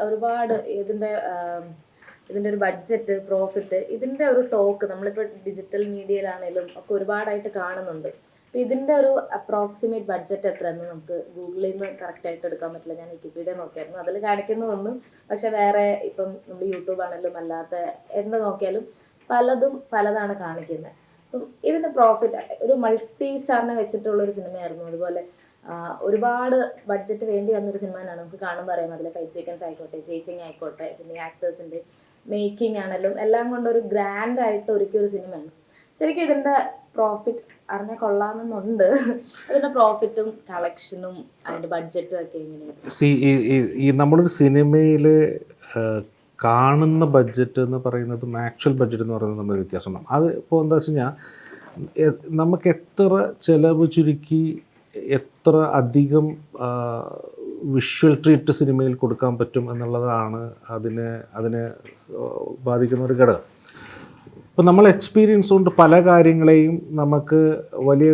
ഒരുപാട് ഇതിൻ്റെ ഒരു ബഡ്ജറ്റ്, പ്രോഫിറ്റ്, ഇതിൻ്റെ ഒരു ടോക്ക് നമ്മളിപ്പോൾ ഡിജിറ്റൽ മീഡിയയിലാണേലും ഒക്കെ ഒരുപാടായിട്ട് കാണുന്നുണ്ട്. അപ്പോൾ ഇതിൻ്റെ ഒരു അപ്രോക്സിമേറ്റ് ബഡ്ജറ്റ് എത്രയെന്ന് നമുക്ക് ഗൂഗിളിൽ നിന്ന് കറക്റ്റായിട്ട് എടുക്കാൻ പറ്റില്ല. ഞാൻ വിക്കിപീഡിയ നോക്കിയായിരുന്നു, അതിൽ കാണിക്കുന്നതൊന്നും. പക്ഷെ വേറെ ഇപ്പം നമ്മൾ യൂട്യൂബ് ആണെങ്കിലും അല്ലാത്ത എന്ത് നോക്കിയാലും പലതും പലതാണ് കാണിക്കുന്നത്. അപ്പം ഇതിൻ്റെ പ്രോഫിറ്റ് ഒരു മൾട്ടി സ്റ്റാറിനെ വെച്ചിട്ടുള്ളൊരു സിനിമയായിരുന്നു. അതുപോലെ ഒരുപാട് ബഡ്ജറ്റ് വേണ്ടി വന്നൊരു സിനിമ തന്നെയാണ്. നമുക്ക് കാണുമ്പോൾ അറിയാം, അതിലെ ഫൈറ്റ് സീക്വൻസ് ആയിക്കോട്ടെ, ചേസിങ് ആയിക്കോട്ടെ, പിന്നെ ആക്ടേഴ്സിൻ്റെ മേക്കിംഗ് ആണെങ്കിലും എല്ലാം കൊണ്ടൊരു ഗ്രാൻഡ് ആയിട്ട് ഒരുക്കിയൊരു സിനിമയാണ്. ശരിക്കും ഇതിൻ്റെ പ്രോഫിറ്റ് അറിഞ്ഞാൽ കൊള്ളാമെന്നുണ്ട്. അതിൻ്റെ പ്രോഫിറ്റും കളക്ഷനും അതിൻ്റെ ബഡ്ജറ്റും ഒക്കെ എങ്ങനെയാണ്? ഈ നമ്മളൊരു സിനിമയിൽ കാണുന്ന ബഡ്ജറ്റ് എന്ന് പറയുന്നതും ആക്ച്വൽ ബഡ്ജറ്റ് എന്ന് പറയുന്നത് നമ്മൾ വ്യത്യാസമാണ്. അത് ഇപ്പോൾ എന്താ വെച്ച് കഴിഞ്ഞാൽ നമുക്ക് എത്ര ചിലവ് ചുരുക്കി എത്ര അധികം വിഷ്വൽ ട്രീറ്റ് സിനിമയിൽ കൊടുക്കാൻ പറ്റും എന്നുള്ളതാണ് അതിനെ ബാധിക്കുന്ന ഒരു ഘടകം. ഇപ്പം നമ്മൾ എക്സ്പീരിയൻസ് കൊണ്ട് പല കാര്യങ്ങളെയും നമുക്ക് വലിയ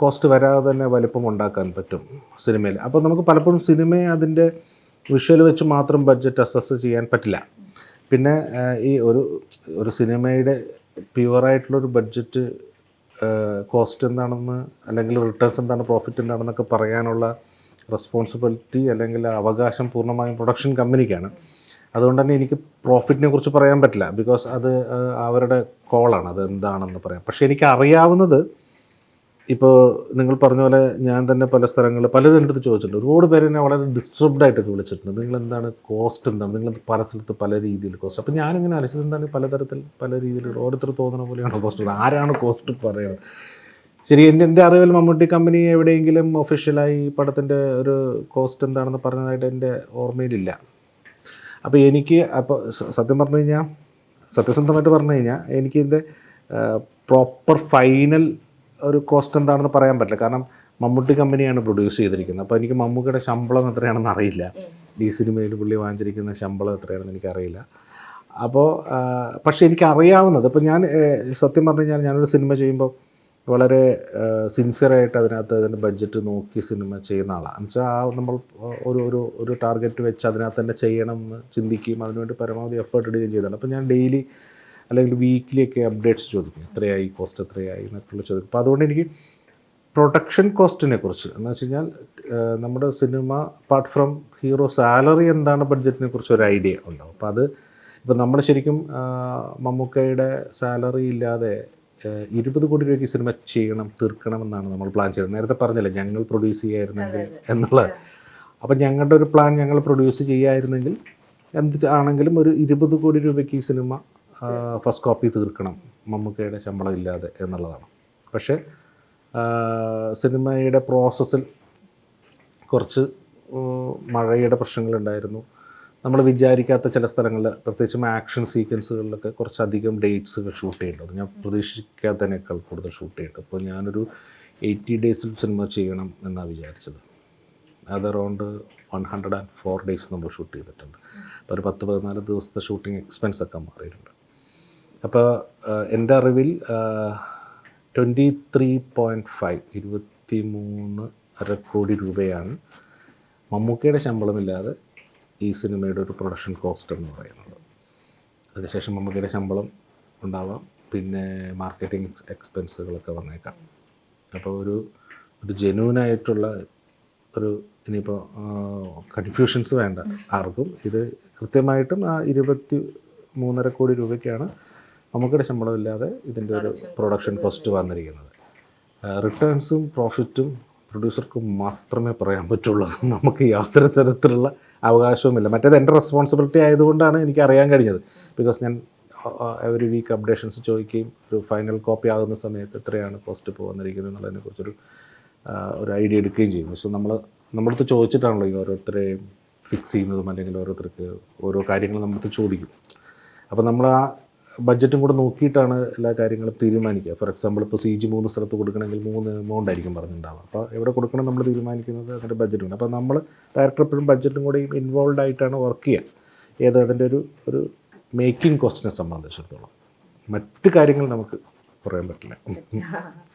കോസ്റ്റ് വരാതെ തന്നെ വലിപ്പം ഉണ്ടാക്കാൻ പറ്റും സിനിമയിൽ. അപ്പോൾ നമുക്ക് പലപ്പോഴും സിനിമയെ അതിൻ്റെ വിഷ്വൽ വെച്ച് മാത്രം ബഡ്ജറ്റ് അസസ് ചെയ്യാൻ പറ്റില്ല. പിന്നെ ഈ ഒരു സിനിമയുടെ പ്യുവറായിട്ടുള്ളൊരു ബഡ്ജറ്റ് കോസ്റ്റ് എന്താണെന്ന്, അല്ലെങ്കിൽ റിട്ടേൺസ് എന്താണ്, പ്രോഫിറ്റ് എന്താണെന്നൊക്കെ പറയാനുള്ള റെസ്പോൺസിബിലിറ്റി അല്ലെങ്കിൽ അവകാശം പൂർണ്ണമായും പ്രൊഡക്ഷൻ കമ്പനിക്കാണ്. അതുകൊണ്ട് തന്നെ എനിക്ക് പ്രോഫിറ്റിനെ കുറിച്ച് പറയാൻ പറ്റില്ല, ബിക്കോസ് അത് അവരുടെ കോളാണ്, അത് എന്താണെന്ന് പറയാം. പക്ഷേ എനിക്ക് അറിയാവുന്നത്, ഇപ്പോൾ നിങ്ങൾ പറഞ്ഞ പോലെ ഞാൻ തന്നെ പല സ്ഥലങ്ങളിൽ പലരും എൻ്റെ അടുത്ത് ചോദിച്ചിട്ടുണ്ട്. ഒരുപാട് പേര് എന്നെ വളരെ ഡിസ്റ്റർബ്ഡ് ആയിട്ടൊക്കെ വിളിച്ചിട്ടുണ്ട്. നിങ്ങളെന്താണ് കോസ്റ്റ് എന്താണ്, നിങ്ങൾ പല സ്ഥലത്ത് പല രീതിയിൽ കോസ്റ്റ്. അപ്പോൾ ഞാനിങ്ങനെ ആലോചിച്ചത് എന്താണ് പലതരത്തിൽ പല രീതിയിൽ ഓരോരുത്തർ തോന്നുന്ന പോലെയാണ് കോസ്റ്റ്. ആരാണ് കോസ്റ്റ് പറയുന്നത്? ശരി, എൻ്റെ അറിവിൽ മമ്മൂട്ടി കമ്പനി എവിടെയെങ്കിലും ഒഫീഷ്യലായി പടത്തിൻ്റെ ഒരു കോസ്റ്റ് എന്താണെന്ന് പറഞ്ഞതായിട്ട് എൻ്റെ ഓർമ്മയിലില്ല. അപ്പോൾ എനിക്ക് സത്യസന്ധമായിട്ട് പറഞ്ഞു കഴിഞ്ഞാൽ എനിക്ക് ഇതിൻ്റെ പ്രോപ്പർ ഫൈനൽ ഒരു കോസ്റ്റ് എന്താണെന്ന് പറയാൻ പറ്റില്ല. കാരണം മമ്മൂട്ടി കമ്പനിയാണ് പ്രൊഡ്യൂസ് ചെയ്തിരിക്കുന്നത്. അപ്പോൾ എനിക്ക് മമ്മൂക്കയുടെ ശമ്പളം എത്രയാണെന്ന് അറിയില്ല. ഈ സിനിമയിൽ പുള്ളി വാങ്ങിച്ചിരിക്കുന്ന ശമ്പളം എത്രയാണെന്ന് എനിക്കറിയില്ല. അപ്പോൾ പക്ഷേ എനിക്കറിയാവുന്നത്, ഇപ്പോൾ ഞാൻ സത്യം പറഞ്ഞു കഴിഞ്ഞാൽ ഞാനൊരു സിനിമ ചെയ്യുമ്പോൾ വളരെ സിൻസിയറായിട്ട് അതിൻ്റെ ബഡ്ജറ്റ് നോക്കി സിനിമ ചെയ്യുന്ന ആളാണ്. എന്നുവെച്ചാൽ നമ്മൾ ഒരു ടാർഗറ്റ് വെച്ച് അതിനകത്ത് തന്നെ ചെയ്യണം എന്ന് ചിന്തിക്കുകയും അതിനുവേണ്ടി പരമാവധി എഫേർട്ട് ഇടുകയും ചെയ്തതാണ്. അപ്പോൾ ഞാൻ ഡെയിലി അല്ലെങ്കിൽ വീക്കിലിയൊക്കെ അപ്ഡേറ്റ്സ് ചോദിക്കും, എത്രയായി, കോസ്റ്റ് എത്രയായി എന്നൊക്കെയുള്ള ചോദിക്കും. അപ്പോൾ അതുകൊണ്ട് എനിക്ക് പ്രൊഡക്ഷൻ കോസ്റ്റിനെ കുറിച്ച് എന്ന് വെച്ച് കഴിഞ്ഞാൽ നമ്മുടെ cinema apart from hero salary എന്താണ് ബഡ്ജറ്റിനെ കുറിച്ച് ഒരു ഐഡിയ ഉണ്ടാവും. അപ്പോൾ അത് ഇപ്പോൾ നമ്മൾ ശരിക്കും മമ്മൂക്കയുടെ സാലറി ഇല്ലാതെ 20 കോടി രൂപയ്ക്ക് സിനിമ തീർക്കണമെന്നാണ് നമ്മൾ പ്ലാൻ ചെയ്തത്. നേരത്തെ പറഞ്ഞില്ലേ ഞങ്ങൾ പ്രൊഡ്യൂസ് ചെയ്യായിരുന്നെങ്കിൽ എന്നുള്ളത്. അപ്പം ഞങ്ങളുടെ ഒരു പ്ലാൻ, ഞങ്ങൾ പ്രൊഡ്യൂസ് ചെയ്യായിരുന്നെങ്കിൽ എന്ത് ആണെങ്കിലും ഒരു 20 കോടി രൂപയ്ക്ക് ഈ സിനിമ ഫസ്റ്റ് കോപ്പി തീർക്കണം മമ്മൂക്കയുടെ ശമ്പളം ഇല്ലാതെ എന്നുള്ളതാണ്. പക്ഷേ സിനിമയുടെ പ്രോസസ്സിൽ കുറച്ച് മഴയുടെ പ്രശ്നങ്ങളുണ്ടായിരുന്നു. നമ്മൾ വിചാരിക്കാത്ത ചില സ്ഥലങ്ങളിൽ, പ്രത്യേകിച്ചും ആക്ഷൻ സീക്വൻസുകളിലൊക്കെ കുറച്ചധികം ഡേറ്റ്സുകൾ ഷൂട്ട് ചെയ്യേണ്ടത്, ഞാൻ പ്രതീക്ഷിക്കാത്തതിനേക്കാൾ കൂടുതൽ ഷൂട്ട് ചെയ്യേണ്ടത്. അപ്പോൾ ഞാനൊരു 80 ഡേയ്സിൽ സിനിമ ചെയ്യണം എന്നാണ് വിചാരിച്ചത്. അത് അറൗണ്ട് 104 ഡേയ്സ് നമ്മൾ ഷൂട്ട് ചെയ്തിട്ടുണ്ട്. അപ്പോൾ ഒരു 10-14 ദിവസത്തെ ഷൂട്ടിംഗ് എക്സ്പെൻസൊക്കെ മാറിയിട്ടുണ്ട്. അപ്പോൾ എൻ്റെ അറിവിൽ 23.5 കോടി രൂപയാണ് മമ്മൂക്കയുടെ ശമ്പളമില്ലാതെ ഈ സിനിമയുടെ ഒരു പ്രൊഡക്ഷൻ കോസ്റ്റ് എന്ന് പറയുന്നത്. അതിനുശേഷം മമ്മൂക്കയുടെ ശമ്പളം ഉണ്ടാവാം, പിന്നെ മാർക്കറ്റിംഗ് എക്സ്പെൻസുകളൊക്കെ വന്നേക്കാം. അപ്പോൾ ഒരു ജെന്യൂനായിട്ടുള്ള ഒരു, ഇനിയിപ്പോൾ കൺഫ്യൂഷൻസ് വേണ്ട ആർക്കും, ഇത് കൃത്യമായിട്ടും ആ 23.5 കോടി രൂപയ്ക്കാണ് മമ്മൂക്കയുടെ ശമ്പളം ഇല്ലാതെ ഇതിൻ്റെ ഒരു പ്രൊഡക്ഷൻ കോസ്റ്റ് വന്നിരിക്കുന്നത്. റിട്ടേൺസും പ്രോഫിറ്റും പ്രൊഡ്യൂസർക്ക് മാത്രമേ പറയാൻ പറ്റുള്ളൂ. നമുക്ക് യാതൊരു തരത്തിലുള്ള അവകാശവുമില്ല. മറ്റേത് എൻ്റെ റെസ്പോൺസിബിലിറ്റി ആയതുകൊണ്ടാണ് എനിക്ക് അറിയാൻ കഴിഞ്ഞത്. ബിക്കോസ് ഞാൻ എവറി വീക്ക് അപ്ഡേഷൻസ് ചോദിക്കുകയും ഒരു ഫൈനൽ കോപ്പി ആകുന്ന സമയത്ത് എത്രയാണ് കോസ്റ്റ് ഇപ്പോൾ വന്നിരിക്കുന്നത് എന്നുള്ളതിനെക്കുറിച്ചൊരു ഐഡിയ എടുക്കുകയും ചെയ്യും. പക്ഷേ നമ്മളടുത്ത് ചോദിച്ചിട്ടാണല്ലോ ഈ ഓരോരുത്തരെയും ഫിക്സ് ചെയ്യുന്നതും, അല്ലെങ്കിൽ ഓരോരുത്തർക്ക് ഓരോ കാര്യങ്ങൾ നമ്മളടുത്ത് ചോദിക്കും. അപ്പോൾ നമ്മൾ ആ ബഡ്ജറ്റും കൂടെ നോക്കിയിട്ടാണ് എല്ലാ കാര്യങ്ങളും തീരുമാനിക്കുക. ഫോർ എക്സാമ്പിൾ ഇപ്പോൾ CG 3 സ്ഥലത്ത് കൊടുക്കണമെങ്കിൽ 3 എമൗണ്ട് ആയിരിക്കും പറഞ്ഞിട്ടുണ്ടാവുക. അപ്പോൾ എവിടെ കൊടുക്കണം നമ്മൾ തീരുമാനിക്കുന്നത് അതിൻ്റെ ബഡ്ജറ്റുണ്ട്. അപ്പോൾ നമ്മൾ ഡയറക്ടർ എപ്പോഴും ബഡ്ജറ്റും കൂടെയും ഇൻവോൾവ് ആയിട്ടാണ് വർക്ക് ചെയ്യുക, അതിൻ്റെ ഒരു മേക്കിംഗ് കോസ്റ്റിനെ സംബന്ധിച്ചിടത്തോളം. മറ്റ് കാര്യങ്ങൾ നമുക്ക് പറയാൻ പറ്റില്ല.